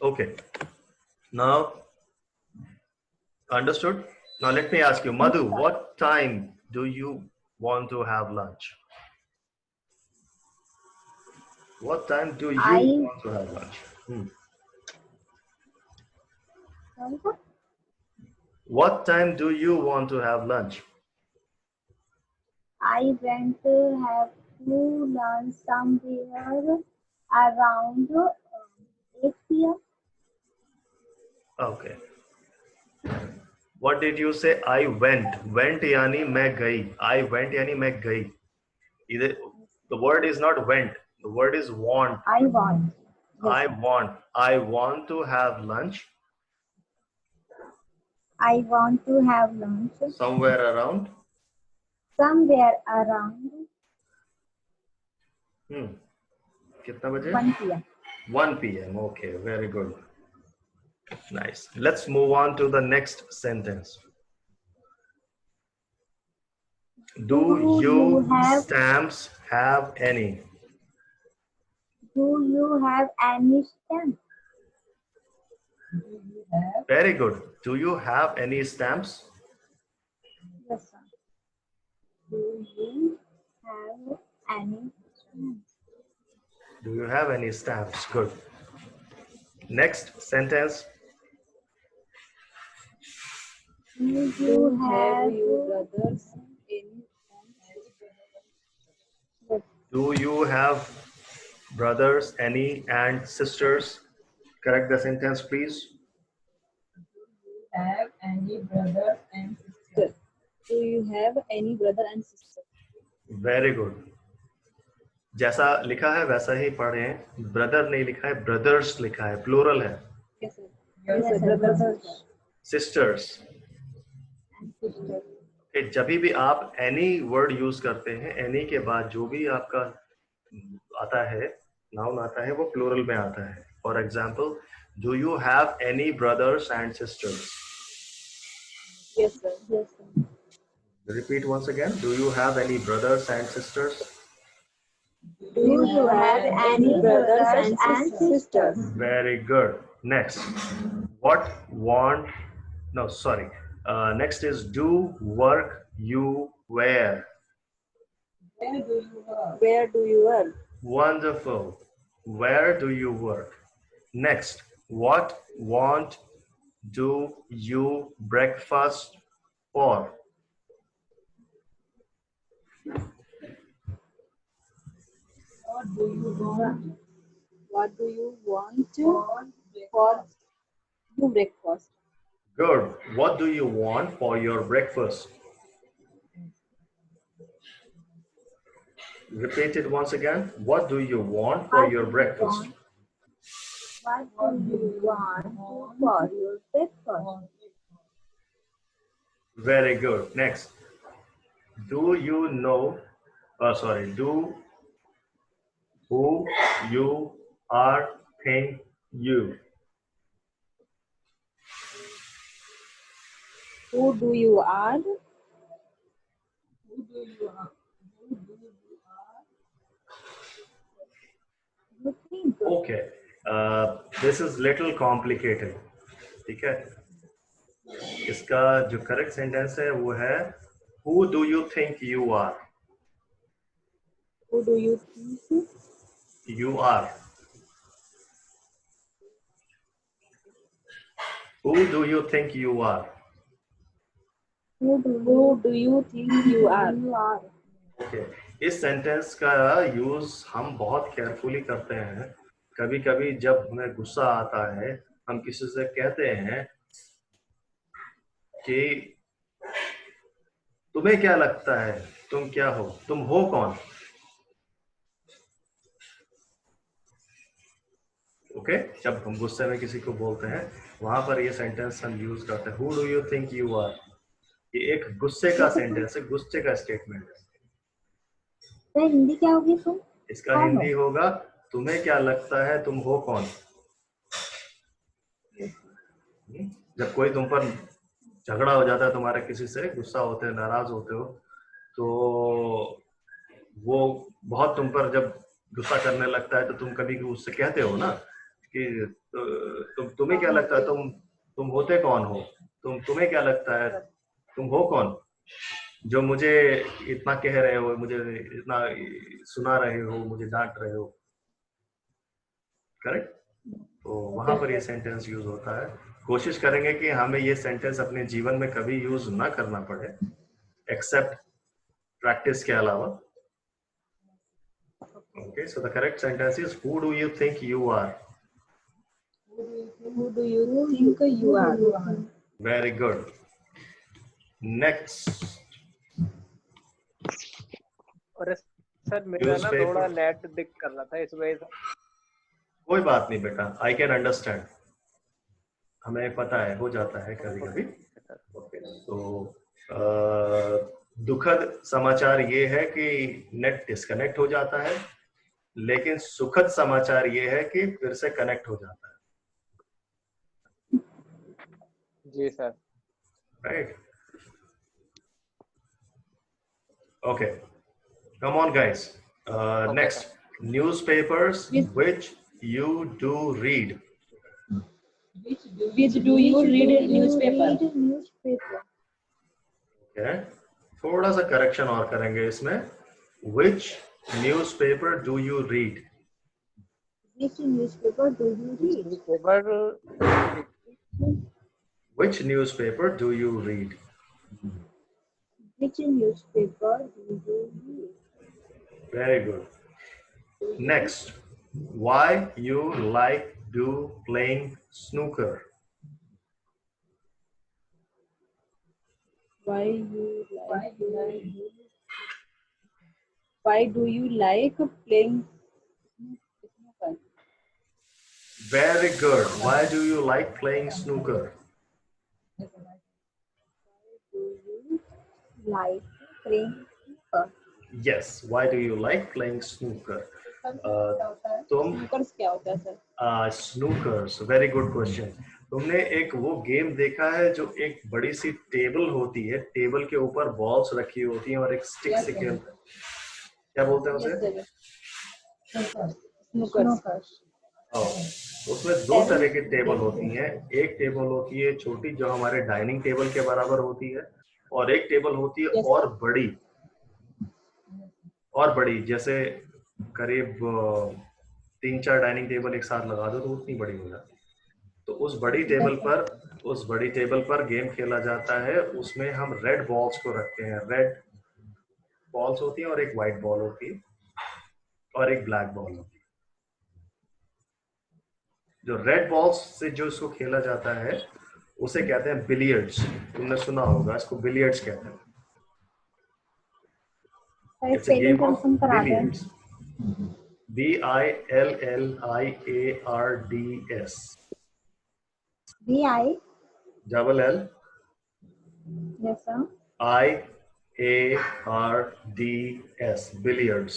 Okay. Now, understood? Now let me ask you, Madhu, what time do you want to have lunch? What time do you want to have lunch? What time do you want to have lunch? I went to have to lunch somewhere around 8 p.m. Okay. What did you say? I went. Went यानी मैं गई. I went यानी मैं गई. Either the word is not went. The word is want. I want. Yes. I want. I want to have lunch. I want to have lunch Somewhere around. somewhere around कितना बजे? 1 p.m. 1 p.m. Okay, very good. Nice. Let's move on to the next sentence. Do you stamps have any? Do you have any stamps? Very good. Do you have any stamps? Yes, sir. Do you have any stamps? Do you have any stamps? Good. Next sentence. Do you have your brothers any? Do you have brothers, any, and sisters? Correct the sentence, please. Have any brothers and sisters? Do you have any brother and sister? Very good. जैसा लिखा है वैसा ही पढ़े. Brother नहीं लिखा है, brothers लिखा है, प्लूरल है. Yes, sir. Yes, sir. Brothers. Sisters. And sisters. जब भी आप any word यूज करते हैं, any के बाद जो भी आपका आता है, नाउन आता है, वो प्लूरल में आता है. For example, do you have any brothers and sisters? Yes, sir. Yes, sir. Repeat once again. Do you have any brothers and sisters? Do you have any brothers and sisters? Very good. Next. What want? No, sorry. Next is do work you wear. Where do you work? Where do you work? Wonderful. Where do you work? Next. What want do you breakfast for? What do you want? What do you want for your breakfast? Good. What do you want for your breakfast? Repeat it once again. What do you want for your breakfast? What do you want for your breakfast? Very good. Next. Do you know, do who you are think you? Who do you are? Who do you are? Who do you are? You think? Okay. This is little complicated. ठीक है? इसका जो correct sentence है वो है Who do you think you are? Who do you think You are. Who do you think you are? Who do you think you are? Okay. इस sentence का use हम बहुत केयरफुली करते हैं. कभी कभी जब हमें गुस्सा आता है हम किसी से कहते हैं कि तुम्हें क्या लगता है, तुम क्या हो, तुम हो कौन. ओके जब हम गुस्से में किसी को बोलते हैं वहां पर ये सेंटेंस हम यूज करते हैं. Who do you think you are. ये एक गुस्से का सेंटेंस है, गुस्से का स्टेटमेंट है. तो हिंदी क्या होगी तुम? इसका हिंदी होगा तुम्हें क्या लगता है तुम हो कौन. जब कोई तुम पर झगड़ा हो जाता है, तुम्हारे किसी से गुस्सा होते हो, नाराज होते हो, तो वो बहुत तुम पर जब गुस्सा करने लगता है तो तुम कभी उससे कहते हो ना कि तुम्हें क्या लगता है, तुम होते कौन हो, तुम्हें क्या लगता है, तुम हो कौन जो मुझे इतना कह रहे हो, मुझे इतना सुना रहे हो, मुझे डांट रहे हो। करेक्ट। तो वहां पर ये सेंटेंस यूज होता है। कोशिश करेंगे कि हमें ये सेंटेंस अपने जीवन में कभी यूज ना करना पड़े, एक्सेप्ट प्रैक्टिस के अलावा। Okay, so the correct sentence is who do you think you are. Who do you think you are? Very good. Next, और सर मेरा ना न्यूज़पेपर। थोड़ा नेट दिक कर रहा था इस वजह से। कोई बात नहीं बेटा, आई कैन अंडरस्टैंड, हमें पता है, हो जाता है कभी कभी। ओके, तो दुखद समाचार ये है कि नेट डिस्कनेक्ट हो जाता है, लेकिन सुखद समाचार ये है कि फिर से कनेक्ट हो जाता है। जी sir. Right. Okay, come on guys. Next, newspapers which you do read. Which do you read newspaper? Newspaper. Okay, थोड़ा सा करेक्शन और करेंगे इसमें। Which newspaper do you read? Which newspaper do you read? Newspaper Which newspaper do you read? Which newspaper do you read? Very good. Next, why you like do playing snooker? Why do you like playing snooker? Very good. Why do you like playing snooker? Do you like playing snooker? Yes. Why do you like playing snooker? तुम Snookers क्या होता है सर? Snookers, very good question. तुमने एक वो game देखा है जो एक बड़ी सी टेबल होती है, टेबल के ऊपर बॉल्स रखी होती हैं और एक स्टिक से खेलते हैं, क्या बोलते हैं उसे? Snookers. उसमें दो तरह की टेबल होती हैं। एक टेबल होती है छोटी जो हमारे डाइनिंग टेबल के बराबर होती है, और एक टेबल होती है और बड़ी, जैसे करीब 3-4 डाइनिंग टेबल एक साथ लगा दो तो उतनी बड़ी हो जाती है। तो उस बड़ी टेबल पर गेम खेला जाता है। उसमें हम रेड बॉल्स को रखते हैं। रेड बॉल्स होती है और एक व्हाइट बॉल होती है और एक ब्लैक बॉल होती है। जो रेड बॉल्स से जो इसको खेला जाता है उसे कहते हैं बिलियर्ड्स। तुमने सुना होगा, इसको बिलियर्ड्स कहते हैं। It's a game of billiards. BILLIARDS. B-I? Double L Yes, sir. IARDS. Billiards.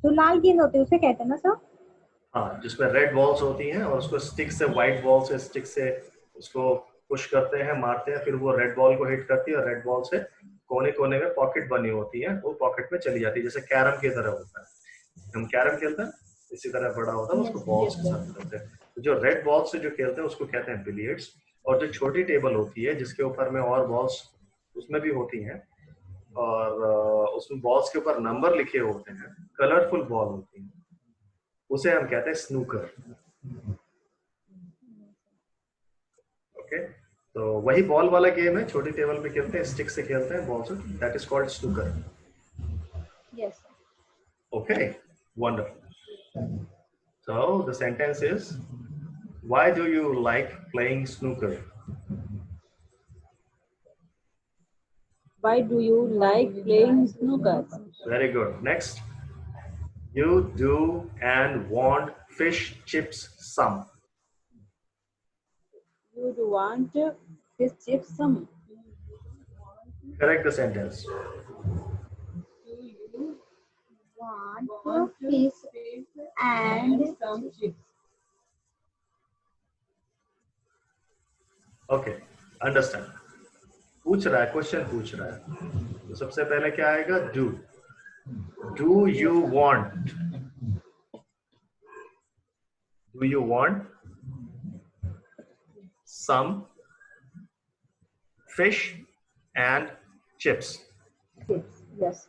जो लाल गेंद होती है उसे कहते हैं ना सर? हाँ, जिसमें रेड बॉल्स होती हैं और उसको स्टिक से, व्हाइट बॉल से स्टिक से उसको पुश करते हैं, मारते हैं, फिर वो रेड बॉल को हिट करती है और रेड बॉल से कोने कोने में पॉकेट बनी होती है, वो पॉकेट में चली जाती है, जैसे कैरम की तरह होता है। हम कैरम खेलते हैं इसी तरह बड़ा होता है, उसको बॉल्स के साथ खेलते हैं। तो जो रेड बॉल से जो खेलते हैं उसको कहते हैं बिलियर्ड्स। और जो छोटी टेबल होती है जिसके ऊपर में और बॉल्स उसमें भी होती हैं और उसमें बॉल्स के ऊपर नंबर लिखे होते हैं, कलरफुल बॉल होती है, उसे हम कहते हैं स्नूकर। ओके, तो वही बॉल वाला गेम है, छोटी टेबल पे खेलते हैं, स्टिक से खेलते हैं, बॉल से, that is called snooker. Yes, sir. Okay, wonderful. So the sentence is why do you like playing snooker? Why do you like playing snooker? Very good. Next, you do and want fish chips some. You do want fish chips some. Correct the sentence. Want fish and some chips. Okay, understand. पूछ रहा है, question पूछ रहा है, तो सबसे पहले क्या आएगा? Do. Do you want? Do you want some fish and chips? Chips. Yes.